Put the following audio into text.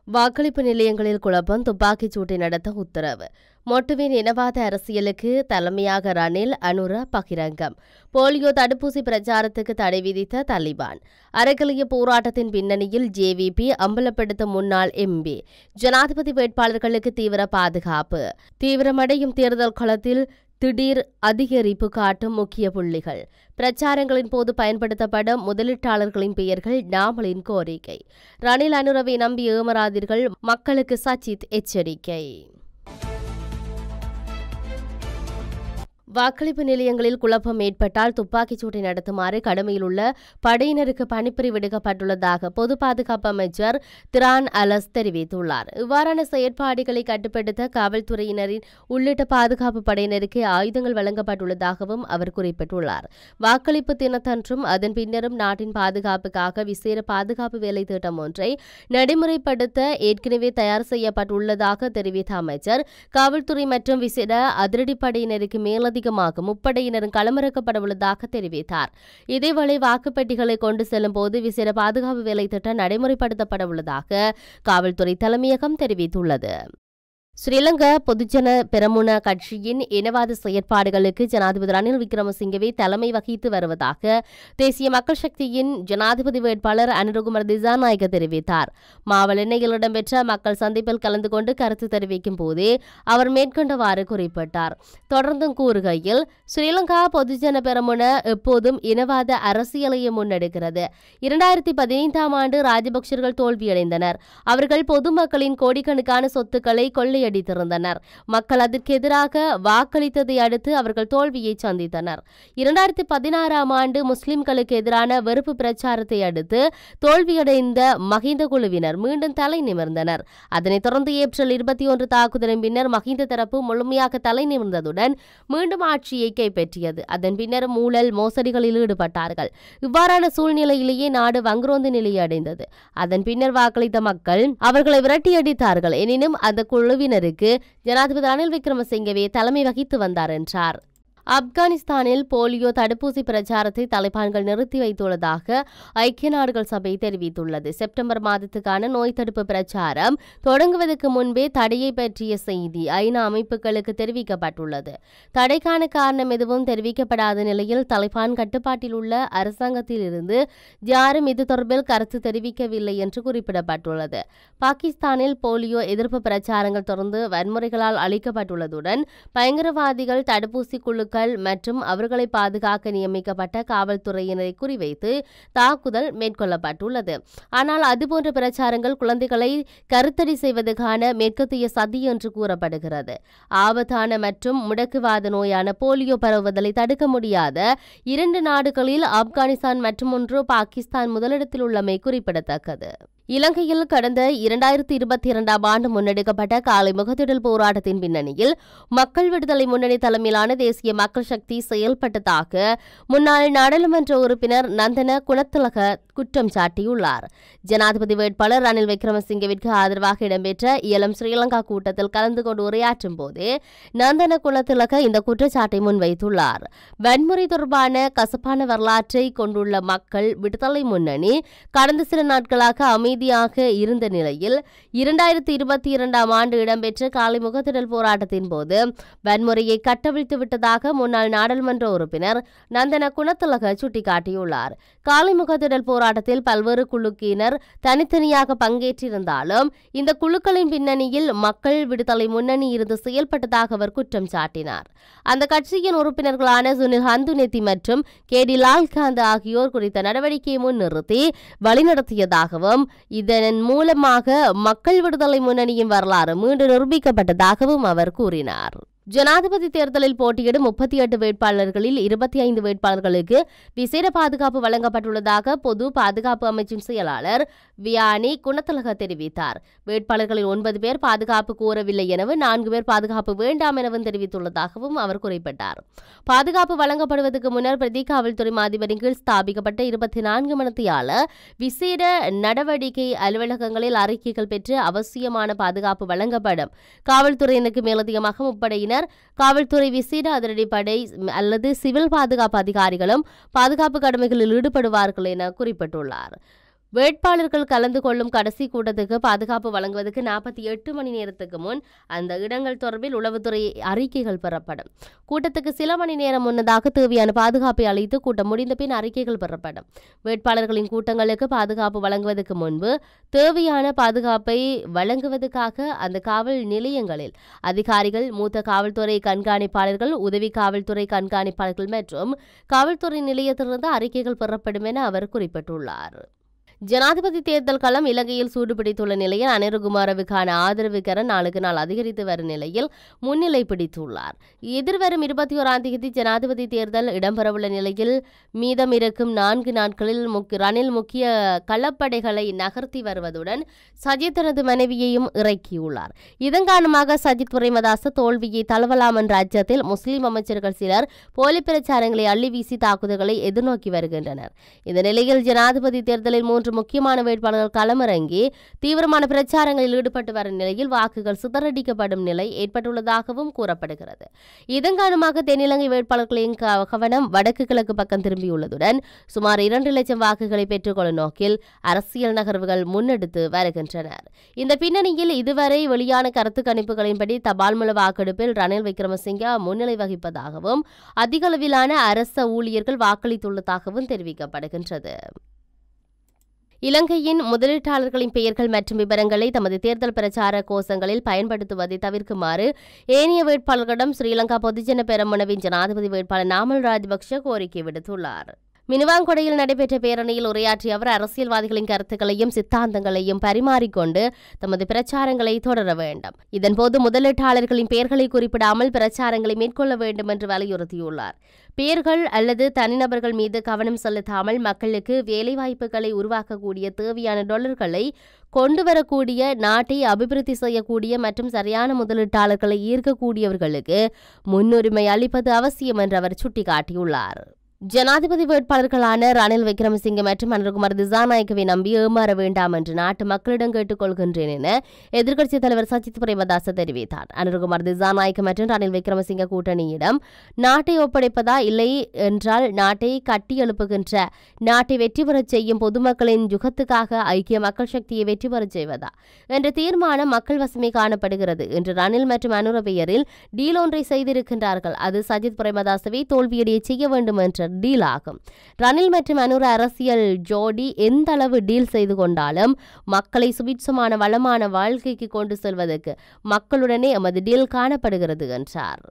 வாக்களிப்பு நிலையங்களில் குழப்பம், துப்பாக்கிச் சூட்டை நடத்த உத்தரவு. மொட்டுவின் இனவாத அரசியலுக்கு தலைமையாக ரணில் அனுர பகிரங்கம். போலியோ தடுப்பூசி பிரச்சாரத்துக்கு தடை விதித்த தலிபான். அறக்கலிய போராட்டத்தின் பின்னணியில் ஜேவிபி அம்பலப்படுத்தும் முன்னாள் எம்பி. ஜனாதிபதி வேட்பாளர்களுக்கு தீவிர பாதுகாப்பு. தீவிரமடையும் தேர்தல் களத்தில் திடீர் அதிகரிப்பு காட்டும் முக்கிய புள்ளிகள். பிரச்சாரங்களின் போது பயன்படுத்தப்படும் முதலீட்டாளர்களின் பெயர்கள் நாமலின் கோரிக்கை. ரணில் அனுரவை நம்பி ஏமாறாதீர்கள், மக்களுக்கு சஜித் எச்சரிக்கை. வாக்களிப்பு நிலையங்களில் குழப்பம் ஏற்பட்டால் துப்பாக்கிச் சூட்டை நடத்துமாறு கடமையில் உள்ள படையினருக்கு பணிப்புரி விடுக்கப்பட்டுள்ளதாக பொது பாதுகாப்பு அமைச்சர் திரான் அலஸ் தெரிவித்துள்ளார். இவ்வாறான செயற்பாடுகளை கட்டுப்படுத்த காவல்துறையினரின் உள்ளிட்ட பாதுகாப்பு படையினருக்கு ஆயுதங்கள் வழங்கப்பட்டுள்ளதாகவும் அவர் குறிப்பிட்டுள்ளார். வாக்களிப்பு தினத்தன்றும் அதன் பின்னரும் நாட்டின் பாதுகாப்புக்காக விசேட பாதுகாப்பு வேலை திட்டம் ஒன்றை நடைமுறைப்படுத்த ஏற்கனவே தயார் செய்யப்பட்டுள்ளதாக தெரிவித்த அமைச்சர், காவல்துறை மற்றும் விசேட அதிரடிப்படையினருக்கு மேலதிக முப்படையினரும் களமிறக்கப்பட உள்ளதாக தெரிவித்தார். இதேவேளை வாக்குப்பெட்டிகளை கொண்டு செல்லும் போது விசேட பாதுகாப்பு வேலை திட்டம் நடைமுறைப்படுத்தப்பட உள்ளதாக காவல்துறை தலைமையகம் தெரிவித்துள்ளது. ஸ்ரீலங்கா பொதுஜன பெரமுன கட்சியின் இனவாத செயற்பாடுகளுக்கு ஜனாதிபதி ரணில் விக்ரமசிங்கவே தலைமை வகித்து வருவதாக தேசிய மக்கள் சக்தியின் ஜனாதிபதி வேட்பாளர் அனுரகுமார் திசாநாயக்க தெரிவித்தார். மாவலெண்ணையில் இடம்பெற்ற மக்கள் சந்திப்பில் கலந்து கொண்டு கருத்து தெரிவிக்கும் போதே அவர் மேற்கொண்டவாறு குறிப்பிட்டார். தொடர்ந்தும் கூறுகையில், ஸ்ரீலங்கா பொதுஜன பெரமுன எப்போதும் இனவாத அரசியலையை முன்னெடுக்கிறது. 2015ஆம் ஆண்டு ராஜபக்சர்கள் தோல்வியடைந்தனர். அவர்கள் பொதுமக்களின் கோடிக்கணக்கான சொத்துக்களை கொள்ளை அடித்திருந்தனர். மக்கள் அதற்கு எதிராக வாக்களித்ததை அடுத்து அவர்கள் தோல்வியை சந்தித்தனர். 2016ஆம் ஆண்டு முஸ்லிம்களுக்கு எதிரான வெறுப்பு பிரச்சாரத்தை அடுத்து தோல்வியடைந்த மஹிந்த குழுவினர் மீண்டும் தலை நிமிர்ந்தனர். அதனைத் தொடர்ந்து ஏப்ரல் 21 தாக்குதலின் பின்னர் மஹிந்த தரப்பு முழுமையாக தலை நிமிர்ந்ததுடன் மீண்டும் ஆட்சியை கைப்பற்றியது. அதன் பின்னர் ஊழல் மோசடிகளில் ஈடுபட்டார்கள். இவ்வாறான சூழ்நிலையிலேயே நாடு வங்குரோந்து நிலையை அடைந்தது. அதன் பின்னர் வாக்களித்த மக்கள் அவர்களை விரட்டியடித்தார்கள். எனினும் அந்த குழுவினருக்கு ஜனாதிபதி ரணில் விக்ரமசிங்கவே தலைமை வகித்து வந்தார் என்றார். ஆப்கானிஸ்தானில் போலியோ தடுப்பூசி பிரச்சாரத்தை தலிபான்கள் நிறுத்தி வைத்துள்ளதாக ஐக்கிய நாடுகள் சபை தெரிவித்துள்ளது. செப்டம்பர் மாதத்துக்கான நோய் தடுப்பு பிரச்சாரம் தொடங்குவதற்கு முன்பே தடையை பற்றிய செய்தி ஐநா அமைப்புகளுக்கு தெரிவிக்கப்பட்டுள்ளது. தடைக்கான காரணம் எதுவும் தெரிவிக்கப்படாத நிலையில் தலிபான் கட்டுப்பாட்டில் உள்ள அரசாங்கத்தில் இருந்து யாரும் இது தொடர்பில் கருத்து தெரிவிக்கவில்லை என்று குறிப்பிடப்பட்டுள்ளது. பாகிஸ்தானில் போலியோ எதிர்ப்பு பிரச்சாரங்கள் தொடர்ந்து வன்முறைகளால் அளிக்கப்பட்டுள்ளதுடன் பயங்கரவாதிகள் தடுப்பூசி குழு மற்றும் அவர்களை பாதுகாக்க நியமிக்கப்பட்ட காவல்துறையினரை குறிவைத்து தாக்குதல் மேற்கொள்ளப்பட்டுள்ளது. ஆனால் அதுபோன்ற பிரச்சாரங்கள் குழந்தைகளை கருத்தடை செய்வதற்கான மேற்கத்திய சதி என்று கூறப்படுகிறது. ஆபத்தான மற்றும் முடக்குவாத நோயான போலியோ பரவுவதை தடுக்க முடியாத 2 நாடுகளில் ஆப்கானிஸ்தான் மற்றும் ஒன்று பாகிஸ்தான் முதலிடத்தில் உள்ளமை குறிப்பிடத்தக்கது. இலங்கையில் கடந்த 2022ஆம் ஆண்டு முன்னெடுக்கப்பட்ட காலை முகத்திடல் போராட்டத்தின் பின்னணியில் மக்கள் விடுதலை முன்னணி தலைமையிலான தேசிய மக்கள் சக்தி செயல்பட்டதாக முன்னாள் நாடாளுமன்ற உறுப்பினர் நந்தன குணத்திலக குற்றம் சாட்டியுள்ளார். ஜனாதிபதி வேட்பாளர் ரணில் விக்ரமசிங்கவிற்கு ஆதரவாக இடம்பெற்ற இயலும் ஸ்ரீலங்கா கூட்டத்தில் கலந்து கொண்டு உரையாற்றும் போதே நந்தன குணத்திலக இந்த குற்றச்சாட்டை முன்வைத்துள்ளார். வன்முறை தொடர்பான கசப்பான வரலாற்றை கொண்டுள்ள மக்கள் விடுதலை முன்னணி கடந்த சில நாட்களாக அமைதியாக இருந்த நிலையில் 2022ஆம் ஆண்டு இடம்பெற்ற காலை முகத்திடல் போராட்டத்தின் போது வன்முறையை கட்டவிழ்த்து விட்டதாக முன்னாள் நாடாளுமன்ற உறுப்பினர் நந்தன குணத்திலக சுட்டிக்காட்டியுள்ளார். காலை முகத்திடல் போராட்டத்தில் பல்வேறு குழுக்கினர் தனித்தனியாக பங்கேற்றிருந்தாலும் இந்த குழுக்களின் பின்னணியில் மக்கள் விடுதலை முன்னணி இருந்து செயல்பட்டதாக அவர் குற்றம் சாட்டினார். அந்த கட்சியின் உறுப்பினர்களான சுனில் ஹந்துனெத்தி மற்றும் கேடி லால்காந்த் ஆகியோர் குறித்த நடவடிக்கையை முன்னிறுத்தி வழிநடத்தியதாகவும் இதன் மூலமாக மக்கள் விடுதலை முன்னணியின் வரலாறு மீண்டும் நிரூபிக்கப்பட்டதாகவும் அவர் கூறினார். ஜனாதிபதி தேர்தலில் போட்டியிடும் 38 வேட்பாளர்களில் 25 வேட்பாளர்களுக்கு விசேட பாதுகாப்பு வழங்கப்பட்டுள்ளதாக பொது பாதுகாப்பு அமைச்சின் செயலாளர் வியானி குணத்திலக தெரிவித்தார். வேட்பாளர்களில் 9 பேர் பாதுகாப்பு கோரவில்லை எனவும் 4 பேர் பாதுகாப்பு வேண்டாம் எனவும் தெரிவித்துள்ளதாகவும் அவர் குறிப்பிட்டார். பாதுகாப்பு வழங்கப்படுவதற்கு முன்னர் பிரதி காவல்துறை மாதிபரின் கீழ் ஸ்தாபிக்கப்பட்ட 24 மணித்தியால விசேட நடவடிக்கை அலுவலகங்களில் அறிக்கைகள் பெற்று அவசியமான பாதுகாப்பு வழங்கப்படும். காவல்துறையினருக்கு மேலதிகமாக முப்படையினர், காவல்துறை விசேட அதிரடிப்படை அல்லது சிவில் பாதுகாப்பு அதிகாரிகளும் பாதுகாப்பு கடமைகளில் ஈடுபடுவார்கள் என குறிப்பிட்டுள்ளார். வேட்பாளர்கள் கலந்து கொள்ளும் கடைசி கூட்டத்துக்கு பாதுகாப்பு வழங்குவதற்கு 48 மணி நேரத்துக்கு முன் அந்த இடங்கள் தொடர்பில் உளவுத்துறை அறிக்கைகள் பெறப்படும். கூட்டத்துக்கு சில மணி நேரம் முன்னதாக தேவையான பாதுகாப்பை அளித்து கூட்டம் முடிந்த பின் அறிக்கைகள் பெறப்படும். வேட்பாளர்களின் கூட்டங்களுக்கு பாதுகாப்பு வழங்குவதற்கு முன்பு தேவையான பாதுகாப்பை வழங்குவதற்காக அந்த காவல் நிலையங்களில் அதிகாரிகள், மூத்த காவல்துறை கண்காணிப்பாளர்கள், உதவி காவல்துறை கண்காணிப்பாளர்கள் மற்றும் காவல்துறை நிலையத்திலிருந்து அறிக்கைகள் பெறப்படும் என அவர் குறிப்பிட்டுள்ளார். ஜனாதிபதி தேர்தல் களம் இலங்கையில் சூடுபிடித்துள்ள நிலையில் அனிருகுமாரவுக்கான ஆதரவு கரம் நாளுக்கு நாள் அதிகரித்து வரும் நிலையில் முன்னிலை பிடித்துள்ளார். எதிர்வரும் 21ஆம் தேதி ஜனாதிபதி தேர்தல் இடம்பெறவுள்ள நிலையில் மீதம் இருக்கும் 4 நாட்களில் ரணில் முக்கிய களப்படைகளை நகர்த்தி வருவதுடன் சஜித் தனது மனைவியையும் இறக்கியுள்ளார். இதன் காரணமாக சஜித் பிரேமதாச தோல்வியை தழுவலாம் என்ற அச்சத்தில் முஸ்லிம் அமைச்சர்கள் சிலர் போலி பிரச்சாரங்களை அள்ளி வீசி தாக்குதல்களை எதிர்நோக்கி வருகின்றனர். இந்த நிலையில் ஜனாதிபதி தேர்தலில் 3 முக்கியமான வேட்பாளர்கள் களமிறங்கி தீவிரமான பிரச்சாரங்களில் ஈடுபட்டு வரும் நிலையில் வாக்குகள் சிதறடிக்கப்படும் நிலை ஏற்பட்டுள்ளதாகவும் கூறப்படுகிறது. இதன் காரணமாக தென்னிலங்கை வேட்பாளர்களின் கவனம் வடக்கு கிழக்கு பக்கம் திரும்பியுள்ளதுடன் சுமார் 2 லட்சம் வாக்குகளை பெற்றுக்கொள்ளும் நோக்கில் அரசியல் நகர்வுகள் முன்னெடுத்து வருகின்றனர். இந்த பின்னணியில் இதுவரை வெளியான கருத்து கணிப்புகளின்படி தபால் மூல வாக்கெடுப்பில் ரணில் விக்ரமசிங்கே முன்னிலை வகிப்பதாகவும் அதிகளவிலான அரச ஊழியர்கள் வாக்களித்துள்ளதாகவும் தெரிவிக்கப்படுகின்றது. இலங்கையின் முதலீட்டாளர்களின் பெயர்கள் மற்றும் விவரங்களை தமது தேர்தல் பிரச்சார கோஷங்களில் பயன்படுத்துவதை தவிர்க்குமாறு ஏனைய வேட்பாளர்களிடம் ஸ்ரீலங்கா பொதுஜன பெரமுனவின் ஜனாதிபதி வேட்பாளர் நாமல் ராஜபக்ஷ கோரிக்கை விடுத்துள்ளார். மினுவாங்கொடையில் நடைபெற்ற பேரணியில் உரையாற்றிய அவர் அரசியல்வாதிகளின் கருத்துக்களையும் சித்தாந்தங்களையும் பரிமாறிக்கொண்டு தமது பிரச்சாரங்களை தொடர வேண்டும். இதன்போது முதலீட்டாளர்களின் பெயர்களை குறிப்பிடாமல் பிரச்சாரங்களை மேற்கொள்ள வேண்டும் என்று வலியுறுத்தியுள்ளார். பெயர்கள் அல்லது தனிநபர்கள் மீது கவனம் செலுத்தாமல் மக்களுக்கு வேலைவாய்ப்புகளை உருவாக்கக்கூடிய தேவையான டாலர்களை கொண்டுவரக்கூடிய, நாட்டை அபிவிருத்தி செய்யக்கூடிய மற்றும் சரியான முதலீட்டாளர்களை ஈர்க்கக்கூடியவர்களுக்கு முன்னுரிமை அளிப்பது அவசியம் என்று அவர் சுட்டிக்காட்டியுள்ளார். ஜனாதிபதி வேட்பாளர்களான ரணில் விக்ரமசிங்கே மற்றும் அனுரகுமார் திசாநாயக்கவை நம்பி ஏமாற வேண்டாம் என்று நாட்டு மக்களிடம் கேட்டுக் கொள்கின்றேன் என எதிர்க்கட்சித் தலைவர் சஜித் பிரேமதாச தெரிவித்தார். அனுரகுமார் திசாநாயக்க மற்றும் ரணில் விக்ரமசிங்கே கூட்டணியிடம் நாட்டை ஒப்படைப்பதா இல்லை என்றால் நாட்டை கட்டியெழுப்புகின்ற, நாட்டை வெற்றி பெறச் செய்யும் பொதுமக்களின் யுகத்துக்காக ஐக்கிய மக்கள் சக்தியை வெற்றி பெறச் செய்வதா என்ற தீர்மானம் மக்கள் வசமே காணப்படுகிறது என்று ரணில் மற்றும் அனுர பெயரில் டீல் ஒன்றை செய்திருக்கின்றார்கள். அது சஜித் பிரேமதாசவை தோல்வியடைய செய்ய வேண்டும் என்ற டீல் ஆகும். ரணில் மற்றும் அனுர அரசியல் ஜோடி எந்த அளவு டீல் செய்து கொண்டாலும் மக்களை சுபிட்சமான வளமான வாழ்க்கைக்கு கொண்டு செல்வதற்கு மக்களுடனே எமது டீல் காணப்படுகிறது என்றார்.